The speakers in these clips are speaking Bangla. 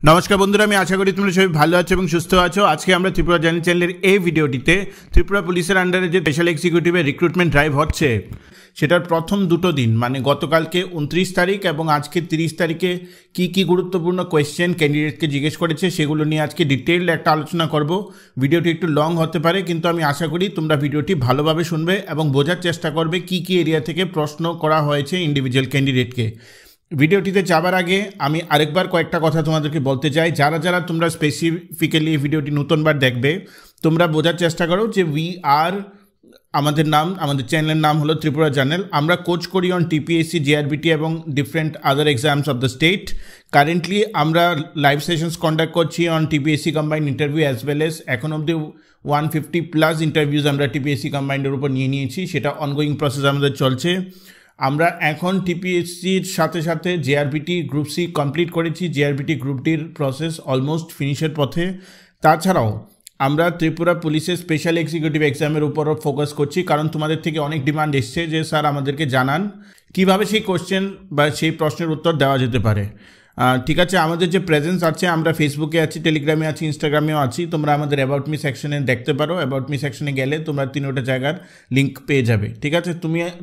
নমস্কার বন্ধুরা, আমি আশা করি তোমরা সবাই ভালো আছো এবং সুস্থ আছো। আজকে আমরা ত্রিপুরা জার্নি চ্যানেলের এই ভিডিওটিতে ত্রিপুরা পুলিশের আন্ডারে যে স্পেশাল এক্সিকিউটিভের রিক্রুটমেন্ট ড্রাইভ হচ্ছে সেটার প্রথম দুটো দিন মানে গতকালকে 29 তারিখ এবং আজকে 30 তারিখে কি গুরুত্বপূর্ণ কোয়েশ্চেন ক্যান্ডিডেটকে জিজ্ঞেস করেছে সেগুলো নিয়ে আজকে ডিটেইলড একটা আলোচনা করব। ভিডিওটি একটু লং হতে পারে, কিন্তু আমি আশা করি তোমরা ভিডিওটি ভালোভাবে শুনবে এবং বোঝার চেষ্টা করবে কি এরিয়া থেকে প্রশ্ন করা হয়েছে ইন্ডিভিজুয়াল ক্যান্ডিডেটকে। ভিডিওটিতে যাবার আগে আমি আরেকবার কয়েকটা কথা তোমাদেরকে বলতে চাই। যারা তোমরা স্পেসিফিক্যালি এই ভিডিওটি নতুনবার দেখবে, তোমরা বোঝার চেষ্টা করো যে আমাদের চ্যানেলের নাম হলো ত্রিপুরা জার্নাল। আমরা কোচ করি অন টিপিএসসি, জিআরবিটি এবং different other exams of the state. Currently আমরা লাইভ সেশনস কন্ডাক্ট করছি on TPSC combined interview as well as এখন অবধি 150+ ইন্টারভিউজ আমরা টিপিএসসি কম্বাইন্ডের উপর নিয়েছি। সেটা অনগোয়িং প্রসেস আমাদের চলছে। আমরা এখন টিপিএসসির সাথে সাথে জেআরবিটি গ্রুপ সি কমপ্লিট করেছি। জেআরবিটি গ্রুপ ডির প্রসেস অলমোস্ট ফিনিশের পথে। তাছাড়াও আমরা ত্রিপুরা পুলিশের স্পেশাল এক্সিকিউটিভ এক্সামের উপরও ফোকাস করছি, কারণ তোমাদের থেকে অনেক ডিমান্ড এসছে যে স্যার আমাদেরকে জানান কিভাবে সেই কোশ্চেন বা সেই প্রশ্নের উত্তর দেওয়া যেতে পারে। ঠিক আছে, আমাদের যে প্রেজেন্স আছে, আমরা ফেসবুকে আছি, টেলিগ্রামে আছি, ইনস্টাগ্রামেও আছি। তোমরা আমাদের অ্যাবাউট মি সেকশনে দেখতে পারো। অ্যাবাউট মি সেকশনে গেলে তোমরা 3টা জায়গার লিঙ্ক পেয়ে যাবে। ঠিক আছে,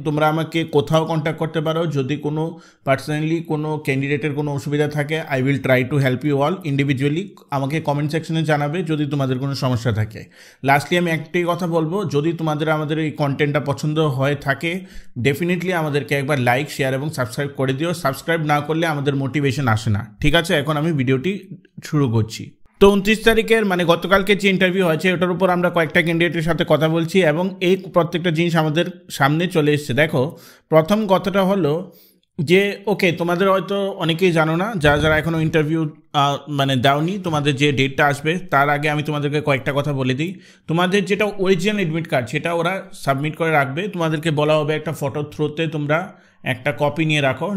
তোমরা আমাকে কোথাও কন্ট্যাক্ট করতে পারো। যদি কোনো পার্সোনালি কোনো ক্যান্ডিডেটের কোনো অসুবিধা থাকে, I will try to help you all individually. আমাকে কমেন্ট সেকশনে জানাবে যদি তোমাদের কোনো সমস্যা থাকে। লাস্টলি আমি একটাই কথা বলবো, যদি আমাদের এই কন্টেন্টটা পছন্দ হয়ে থাকে, ডেফিনেটলি আমাদেরকে একবার লাইক, শেয়ার এবং সাবস্ক্রাইব করে দিও। সাবস্ক্রাইব না করলে আমাদের মোটিভেশন আসে না। ঠিক আছে, এখন আমি ভিডিওটি শুরু করছি। তো 29 তারিখের মানে গতকালকে যে ইন্টারভিউ হয়েছে ওটার উপর আমরা কয়েকটা ক্যান্ডিডেটের সাথে কথা বলছি এবং এই প্রত্যেকটা জিনিস আমাদের সামনে চলে এসছে। দেখো, প্রথম কথাটা হলো যে ওকে, তোমাদের হয়তো অনেকেই জানো না, যারা এখনও ইন্টারভিউ মানে দাওনি, তোমাদের যে ডেটটা আসবে তার আগে আমি তোমাদেরকে কয়েকটা কথা বলে দিই। তোমাদের যেটা অরিজিনাল এডমিট কার্ড সেটা ওরা সাবমিট করে রাখবে। তোমাদেরকে বলা হবে একটা ফটোর থ্রুতে তোমরা একটা কপি নিয়ে রাখো,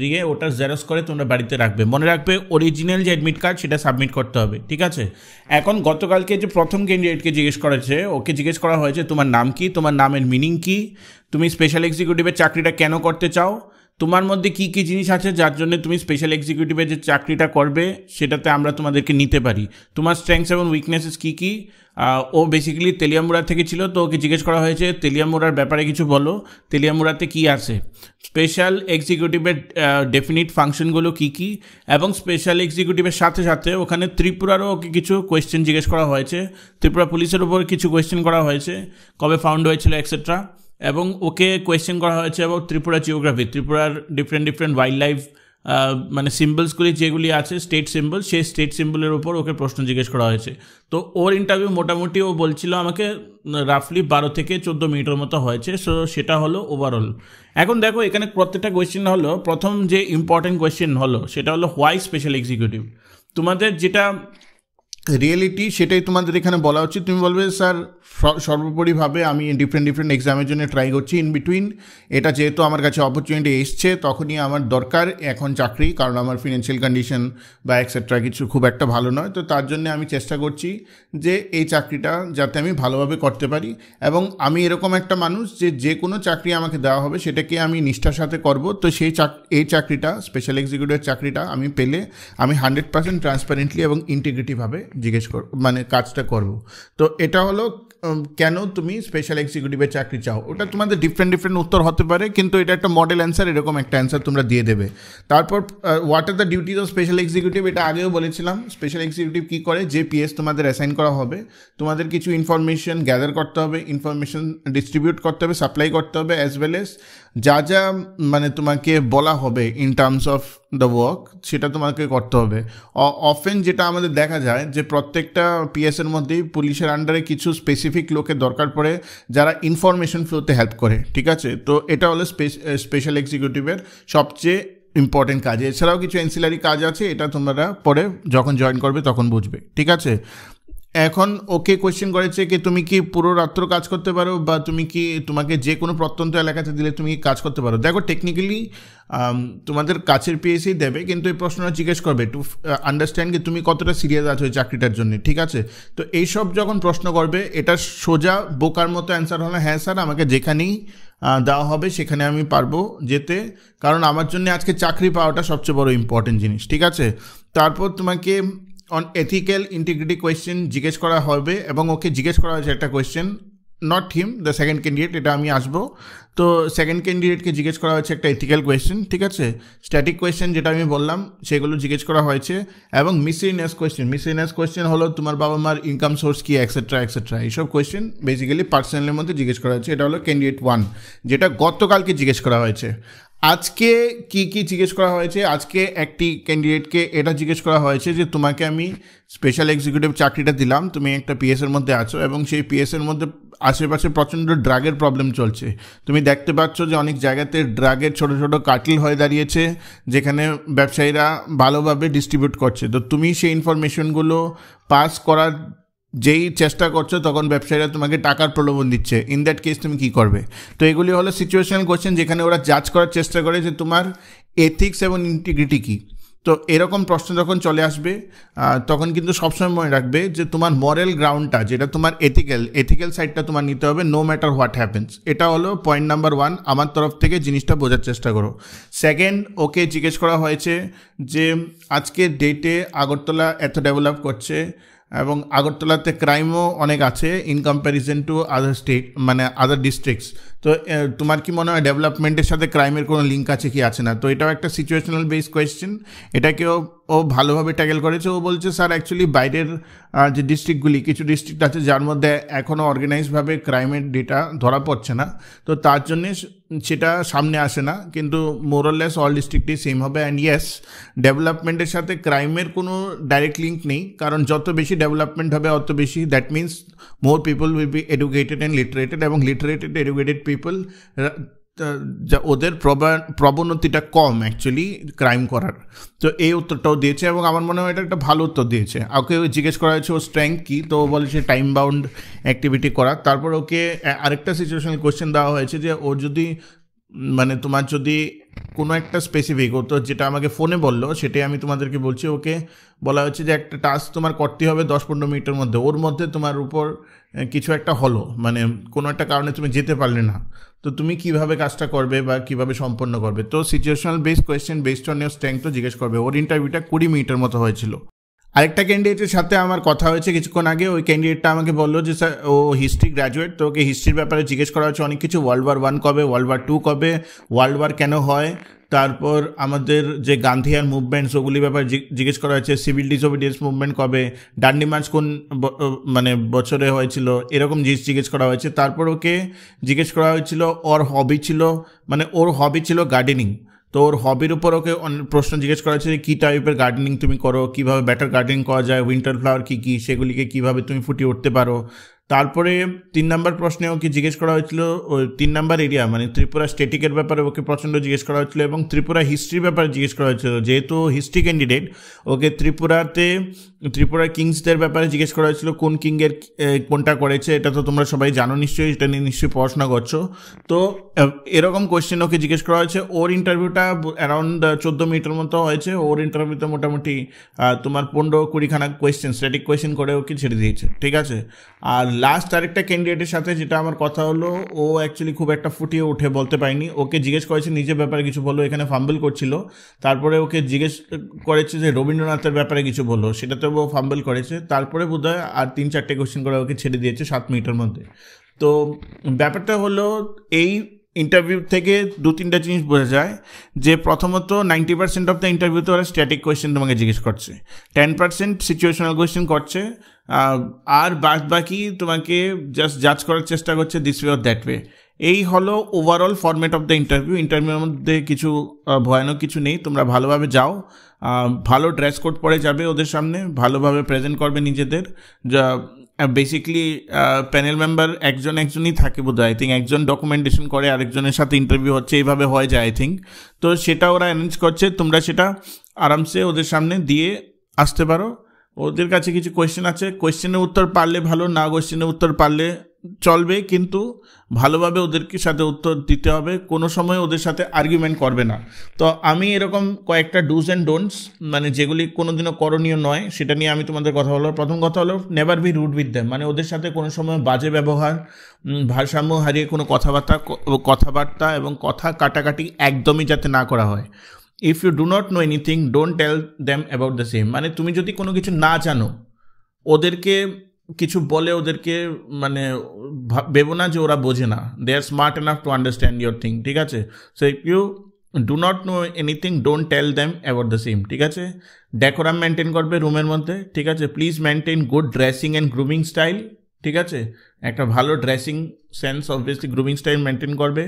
দিয়ে ওটা জেরক্স করে তোমরা বাড়িতে রাখবে। মনে রাখবে অরিজিনাল যে অ্যাডমিট কার্ড সেটা সাবমিট করতে হবে। ঠিক আছে, এখন গতকালকে যে প্রথম ক্যান্ডিডেটকে জিজ্ঞেস করেছে, ওকে জিজ্ঞেস করা হয়েছে তোমার নাম কি, তোমার নামের মিনিং কি, তুমি স্পেশাল এক্সিকিউটিভের চাকরিটা কেন করতে চাও, তোমার মধ্যে কি জিনিস আছে যার জন্য তুমি স্পেশাল এক্সিকিউটিভের যে চাকরিটা করবে সেটাতে আমরা তোমাদেরকে নিতে পারি, তোমার স্ট্রেংথস এবং উইকনেসেস কী। ও বেসিক্যালি তেলিয়ামুড়া থেকে ছিল, তো ওকে জিজ্ঞেস করা হয়েছে তেলিয়ামুড়ার ব্যাপারে কিছু বলো, তেলিয়ামুড়াতে কি আছে, স্পেশাল এক্সিকিউটিভের ডেফিনিট ফাংশনগুলো কী এবং স্পেশাল এক্সিকিউটিভের সাথে সাথে ওখানে ত্রিপুরারও ওকে কিছু কোয়েশ্চেন জিজ্ঞেস করা হয়েছে, ত্রিপুরা পুলিশের উপর কিছু কোয়েশ্চেন করা হয়েছে, কবে ফাউন্ড হয়েছিল এক্সেট্রা। এবং ওকে কোয়েশ্চেন করা হয়েছে এবং ত্রিপুরা জিওগ্রাফি, ত্রিপুরার ডিফারেন্ট ওয়াইল্ড লাইফ মানে সিম্বলসগুলি যেগুলি আছে স্টেট সিম্বল, সেই স্টেট সিম্বলের উপর ওকে প্রশ্ন জিজ্ঞেস করা হয়েছে। তো ওর ইন্টারভিউ মোটামুটি ও বলছিল আমাকে রাফলি 12 থেকে 14 মিনিটের মতো হয়েছে। সো সেটা হলো ওভারঅল। এখন দেখো, এখানে প্রত্যেকটা কোয়েশ্চেন হলো, প্রথম যে ইম্পর্টেন্ট কোয়েশ্চেন হলো সেটা হলো হোয়াই স্পেশাল এক্সিকিউটিভ। তোমাদের যেটা রিয়েলিটি সেটাই তোমাদের এখানে বলা উচিত। তুমি বলবে স্যার সর্বোপরিভাবে আমি ডিফারেন্ট এক্সামের জন্য ট্রাই করছি, ইন বিটুইন এটা যেহেতু আমার কাছে অপরচুনিটি এসছে তখনই আমার দরকার এখন চাকরি, কারণ আমার ফিনান্সিয়াল কন্ডিশন বা এক্সেট্রা কিছু খুব একটা ভালো নয়। তো তার জন্য আমি চেষ্টা করছি যে এই চাকরিটা যাতে আমি ভালোভাবে করতে পারি, এবং আমি এরকম একটা মানুষ যে কোনো চাকরি আমাকে দেওয়া হবে সেটাকে আমি নিষ্ঠার সাথে করব। তো এই চাকরিটা স্পেশাল এক্সিকিউটিভ চাকরিটা আমি পেলে আমি 100% ট্রান্সপারেন্টলি এবং ইন্টিগ্রিটিভাবে মানে কাজটা করব। তো এটা হলো কেন তুমি স্পেশাল এক্সিকিউটিভের চাকরি চাও। ওটা তোমাদের ডিফারেন্ট উত্তর হতে পারে, কিন্তু এটা একটা মডেল অ্যান্সার, এরকম একটা অ্যান্সার তোমরা দিয়ে দেবে। তারপর what are the duties of special executive, এটা আগেও বলেছিলাম। স্পেশাল এক্সিকিউটিভ কী করে, যে পিএস তোমাদের অ্যাসাইন করা হবে, তোমাদের কিছু ইনফরমেশন গ্যাদার করতে হবে, ইনফরমেশন ডিস্ট্রিবিউট করতে হবে, সাপ্লাই করতে হবে, অ্যাজ ওয়েল এস যা মানে তোমাকে বলা হবে in terms of the work সেটা তোমাকে করতে হবে। অফেন যেটা আমাদের দেখা যায় যে প্রত্যেকটা পিএসের মধ্যেই পুলিশের আন্ডারে কিছু স্পেসিফিক লোকের দরকার পড়ে যারা ইনফরমেশন ফ্লোতে হেল্প করে। ঠিক আছে, তো এটা হলো স্পেশাল এক্সিকিউটিভের সবচেয়ে ইম্পর্টেন্ট কাজ। এছাড়াও কিছু অ্যান্সিলারি কাজ আছে, এটা তোমরা পরে যখন জয়েন করবে তখন বুঝবে। ঠিক আছে, এখন ওকে কোয়েশ্চেন করেছে কি তুমি কি পুরো রাত্র কাজ করতে পারো, বা তোমাকে যে কোনো প্রত্যন্ত এলাকাতে দিলে তুমি কাজ করতে পারো। দেখো, টেকনিক্যালি তোমাদের কাছের পিএসসি দেবে, কিন্তু এই প্রশ্নটা জিজ্ঞেস করবে টু আন্ডারস্ট্যান্ড কি তুমি কতটা সিরিয়াস আছো এই চাকরিটার জন্য, ঠিক আছে? তো এইসব যখন প্রশ্ন করবে, এটা সোজা বোকার মতো অ্যান্সার হলো হ্যাঁ স্যার আমাকে যেখানেই দেওয়া হবে সেখানে আমি পারবো যেতে, কারণ আমার জন্য আজকে চাকরি পাওয়াটা সবচেয়ে বড় ইম্পর্টেন্ট জিনিস, ঠিক আছে? তারপর তোমাকে অন এথিক্যাল ইন্টিগ্রিটি কোয়েশ্চেন জিজ্ঞেস করা হবে, এবং ওকে জিজ্ঞেস করা হয়েছে একটা question, not him, the second candidate, এটা আমি আসবো। তো সেকেন্ড ক্যান্ডিডেটকে জিজ্ঞেস করা হয়েছে একটা এথিক্যাল কোয়েশ্চেন, ঠিক আছে? স্ট্যাটিক কোয়েশ্চেন যেটা আমি বললাম সেগুলো জিজ্ঞেস করা হয়েছে, এবং মিসলিনিয়াস কোয়েশ্চেন হলো তোমার বাবা মার ইনকাম সোর্স কি, এক্সেট্রা এক্সেট্রা, এইসব কোয়েশ্চেন বেসিক্যালি পার্সোনালের মধ্যে জিজ্ঞেস করা হয়েছে। এটা হলো ক্যান্ডিডেট 1, যেটা গতকালকে জিজ্ঞেস করা হয়েছে। আজকে কি কি জিজ্ঞেস করা হয়েছে? আজকে একটি ক্যান্ডিডেটকে এটা জিজ্ঞেস করা হয়েছে যে তোমাকে আমি স্পেশাল এক্সিকিউটিভ চাকরিটা দিলাম, তুমি একটা পিএসের মধ্যে আছো, এবং সেই পিএসের মধ্যে আশেপাশে প্রচণ্ড ড্রাগের প্রবলেম চলছে। তুমি দেখতে পাচ্ছ যে অনেক জায়গাতে ড্রাগের ছোট ছোট কার্টেল হয়ে দাঁড়িয়েছে, যেখানে ব্যবসায়ীরা ভালোভাবে ডিস্ট্রিবিউট করছে। তো তুমি সেই ইনফরমেশনগুলো পাস করার যেই চেষ্টা করছো, তখন ব্যবসায়ীরা তোমাকে টাকার প্রলোভন দিচ্ছে। ইন দ্যাট কেস তুমি কী করবে? তো এগুলি হলো সিচুয়েশনাল কোয়েশ্চেন, যেখানে ওরা জাজ করার চেষ্টা করে যে তোমার এথিক্স এবং ইন্টিগ্রিটি কী। তো এরকম প্রশ্ন যখন চলে আসবে, তখন কিন্তু সবসময় মনে রাখবে যে তোমার মরাল গ্রাউন্ডটা, যেটা তোমার এথিক্যাল সাইডটা তোমার নিতে হবে, নো ম্যাটার হোয়াট হ্যাপেন্স। এটা হলো পয়েন্ট নাম্বার 1, আমার তরফ থেকে জিনিসটা বোঝার চেষ্টা করো। সেকেন্ড, ওকে জিজ্ঞেস করা হয়েছে যে আজকের ডেটে আগরতলা এত ডেভেলপ করছে, এবং আগরতলাতে ক্রাইমও অনেক আছে in comparison to other state, মানে আদার ডিস্ট্রিক্টস। তো তোমার কি মনে হয় ডেভেলপমেন্টের সাথে ক্রাইমের কোনো লিঙ্ক আছে কি আছে না? তো এটাও একটা সিচুয়েশনাল বেসড কোয়েশ্চেন, এটাকেও ও ভালোভাবে ট্যাকেল করেছে। ও বলছে স্যার অ্যাকচুয়ালি বাইরের যে ডিস্ট্রিক্টগুলি, কিছু ডিস্ট্রিক্ট আছে যার মধ্যে এখনও অর্গানাইজভাবে ক্রাইমের ডেটা ধরা পড়ছে না, তো তার জন্যে সেটা সামনে আসে না, কিন্তু মোরলেস অল ডিস্ট্রিক্টই সেম হবে। অ্যান্ড ইয়েস, ডেভেলপমেন্টের সাথে ক্রাইমের কোনো ডাইরেক্ট লিঙ্ক নেই, কারণ যত বেশি ডেভেলপমেন্ট হবে অত বেশি, that means more people will be educated and লিটারেটেড, এবং লিটারেটেড এডুকেটেড পিপল যা ওদের প্রবণতিটা কম অ্যাকচুয়ালি ক্রাইম করার। তো এই উত্তরটাও দিয়েছে, এবং আমার মনে হয় এটা একটা ভালো উত্তর দিয়েছে। ওকে জিজ্ঞেস করা হয়েছে ওর স্ট্রেংথ কী, তো ও বলেছে টাইম বাউন্ড অ্যাক্টিভিটি করা। তারপর ওকে আরেকটা সিচুয়েশনাল কোয়েশ্চেন দেওয়া হয়েছে যে ওর যদি, মানে তোমার যদি কোনো একটা স্পেসিফিক, ও তো যেটা আমাকে ফোনে বললো সেটাই আমি তোমাদেরকে বলছি, ওকে বলা হচ্ছে যে একটা টাস্ক তোমার করতে হবে 10-15 মিনিটের মধ্যে, ওর মধ্যে তোমার উপর কিছু একটা হলো, মানে কোনো একটা কারণে তুমি যেতে পারলে না, তো তুমি কিভাবে কাজটা করবে বা কিভাবে সম্পন্ন করবে। তো situational based question based on your স্ট্রেংথও জিজ্ঞেস করবে। ওর ইন্টারভিউটা 20 মিনিটের মতো হয়েছিল। আরেকটা ক্যান্ডিডেটের সাথে আমার কথা হয়েছে কিছুক্ষণ আগে, ওই ক্যান্ডিডেটটা আমাকে বললো যে স্যার ও হিস্ট্রি গ্র্যাজুয়েট, তো ওকে হিস্ট্রির ব্যাপারে জিজ্ঞেস করা হচ্ছে অনেক কিছু, World War I কবে, World War II কবে, ওয়ার্ল্ড ওয়ার কেন হয়, তারপর আমাদের যে গান্ধিয়ান মুভমেন্টস ওগুলির ব্যাপারে জিজ্ঞেস করা হয়েছে, সিভিল ডিসওবিডিয়েন্স মুভমেন্ট কবে, ডান্ডি মার্চ কোন মানে বছরে হয়েছিল, এরকম জিনিস জিজ্ঞেস করা হয়েছে। তারপর ওকে জিজ্ঞেস করা হয়েছিল ওর হবি ছিল, মানে ওর হবি ছিল গার্ডেনিং, তো ওর হবির উপর ওকে প্রশ্ন জিজ্ঞেস করা হচ্ছে যে কী টাইপের গার্ডেনিং তুমি করো, কীভাবে বেটার গার্ডেনিং করা যায়, উইন্টার ফ্লাওয়ার কী কী, সেগুলিকে কীভাবে তুমি ফুটিয়ে উঠতে পারো। তারপরে 3 নম্বর প্রশ্নে ওকে জিজ্ঞেস করা হয়েছিল ওই 3 নম্বর এরিয়া, মানে ত্রিপুরা স্টেটিকের ব্যাপারে ওকে প্রচণ্ড জিজ্ঞেস করা হয়েছিল, এবং ত্রিপুরা হিস্ট্রির ব্যাপারে জিজ্ঞেস করা হয়েছিল। যেহেতু হিস্ট্রি ক্যান্ডিডেট, ওকে ত্রিপুরার কিংসদের ব্যাপারে জিজ্ঞেস করা হয়েছিল, কোন কিংয়ের কোনটা করেছে, এটা তো তোমরা সবাই জানো নিশ্চয়ই, এটা নিয়ে নিশ্চয়ই পড়াশোনা করছো। তো এরকম কোয়েশ্চেন ওকে জিজ্ঞেস করা হয়েছে। ওর ইন্টারভিউটা অ্যারাউন্ড 14 মিনিটের মতো হয়েছে। ওর ইন্টারভিউতে মোটামুটি তোমার 15-20খানা কোয়েশ্চেন, স্ট্যাটিক কোয়েশ্চেন করে ওকে ছেড়ে দিয়েছে, ঠিক আছে। আর লাস্ট আরেকটা ক্যান্ডিডেটের সাথে যেটা আমার কথা হলো, ও অ্যাকচুয়ালি খুব একটা ফুটিয়ে উঠে বলতে পারিনি। ওকে জিজ্ঞেস করেছে নিজের ব্যাপারে কিছু বলো, এখানে ফাম্বল করছিল। তারপরে ওকে জিজ্ঞেস করেছে যে রবীন্দ্রনাথের ব্যাপারে কিছু বলো, সেটাতে ও ফাম্বল করেছে। তারপরে বোধহয় আর 3-4টে কোয়েশ্চেন করে ওকে ছেড়ে দিয়েছে 7 মিনিটের মধ্যে। তো ব্যাপারটা হলো এই ইন্টারভিউ থেকে 2-3টা জিনিস বোঝা যায় যে প্রথমত 90% অফ দ্য ইন্টারভিউতে ওরা স্ট্যাটিক কোয়েশ্চেন তোমাকে জিজ্ঞেস করছে, 10% সিচুয়েশনাল কোয়েশ্চেন করছে, আর বাদ বাকি তোমাকে জাস্ট জাজ করার চেষ্টা করছে this way or that way. এই হলো ওভারঅল ফরম্যাট অফ দ্য ইন্টারভিউর মধ্যে কিছু ভয়ানক কিছু নেই। তোমরা ভালোভাবে যাও, ভালো ড্রেস কোড পরে যাবে ওদের সামনে, ভালোভাবে প্রেজেন্ট করবে নিজেদের। যা বেসিক্যালি প্যানেল মেম্বার একজনই থাকে বোধ হয়, আই থিঙ্ক একজন ডকুমেন্টেশন করে, আরেকজনের সাথে ইন্টারভিউ হচ্ছে, এইভাবে হয়ে যায় আই থিঙ্ক। তো সেটা ওরা অ্যারেঞ্জ করছে, তোমরা সেটা আরামসে ওদের সামনে দিয়ে আসতে পারো। ওদের কাছে কিছু কোয়েশ্চেন আছে, কোয়েশ্চেনের উত্তর পারলে ভালো, না কোয়েশ্চেনের উত্তর পারলে চলবে, কিন্তু ভালোভাবে ওদেরকে সাথে উত্তর দিতে হবে, কোনো সময় ওদের সাথে আর্গুমেন্ট করবে না। তো আমি এরকম কয়েকটা ডুজ অ্যান্ড ডোন্টস, মানে যেগুলি কোনোদিনও করণীয় নয়, সেটা নিয়ে আমি তোমাদের কথা বলবো। প্রথম কথা হলো never be rude with them, মানে ওদের সাথে কোনো সময় বাজে ব্যবহার, ভারসাম্য হারিয়ে কোনো কথাবার্তা এবং কথা কাটাকাটি একদমই যাতে না করা হয়। If you do not know anything don't tell them about the same, মানে তুমি যদি কোনো কিছু না জানো ওদেরকে কিছু বলে ওদেরকে মানে ভেবো না যে ওরা বোঝে না, they are smart enough to understand your thing, ঠিক আছে। So if you do not know anything don't tell them about the same, ঠিক আছে। ডেকোরাম মেনটেন করবে রুমের মধ্যে, ঠিক আছে। Please maintain good dressing and grooming style, ঠিক আছে। একটা ভালো dressing sense, obviously grooming style maintain করবে।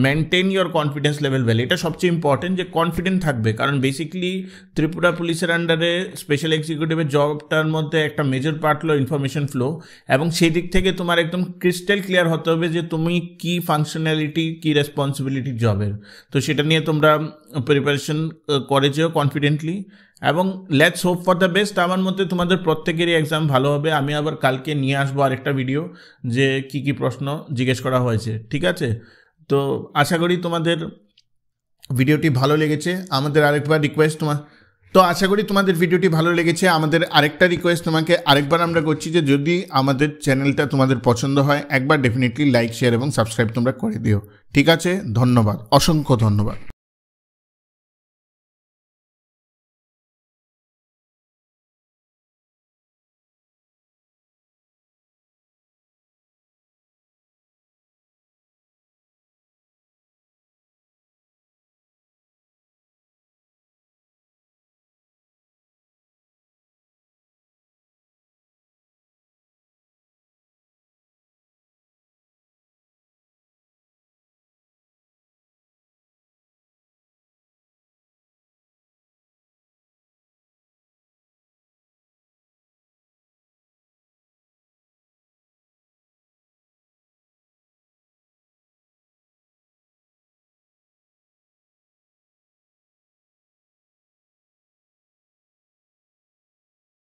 Maintain your confidence level well, এটা সবচেয়ে ইম্পর্টেন্ট যে কনফিডেন্ট থাকবে, কারণ বেসিক্যালি ত্রিপুরা পুলিশের আন্ডারে স্পেশাল এক্সিকিউটিভের জবটার মধ্যে একটা মেজর পার্ট হলো ইনফরমেশন ফ্লো, এবং সেই দিক থেকে তোমার একদম ক্রিস্টাল ক্লিয়ার হতে হবে যে তুমি কি ফাংশনালিটি, কি রেসপন্সিবিলিটি জবের। তো সেটা নিয়ে তোমরা প্রিপারেশন করে যেও কনফিডেন্টলি, এবং let's hope for the best. আমার মধ্যে তোমাদের প্রত্যেকেরই এক্সাম ভালো হবে। আমি আবার কালকে নিয়ে আসবো আরেকটা ভিডিও যে কি কি প্রশ্ন জিজ্ঞেস করা হয়েছে, ঠিক আছে। তো আশা করি তোমাদের ভিডিওটি ভালো লেগেছে। আমাদের আরেকবার রিকোয়েস্ট আশা করি তোমাদের ভিডিওটি ভালো লেগেছে। আমাদের আরেকটা রিকোয়েস্ট তোমাকে আরেকবার আমরা করছি যে যদি আমাদের চ্যানেলটা তোমাদের পছন্দ হয় একবার ডেফিনেটলি লাইক, শেয়ার এবং সাবস্ক্রাইব তোমরা করে দিও, ঠিক আছে। ধন্যবাদ, অসংখ্য ধন্যবাদ।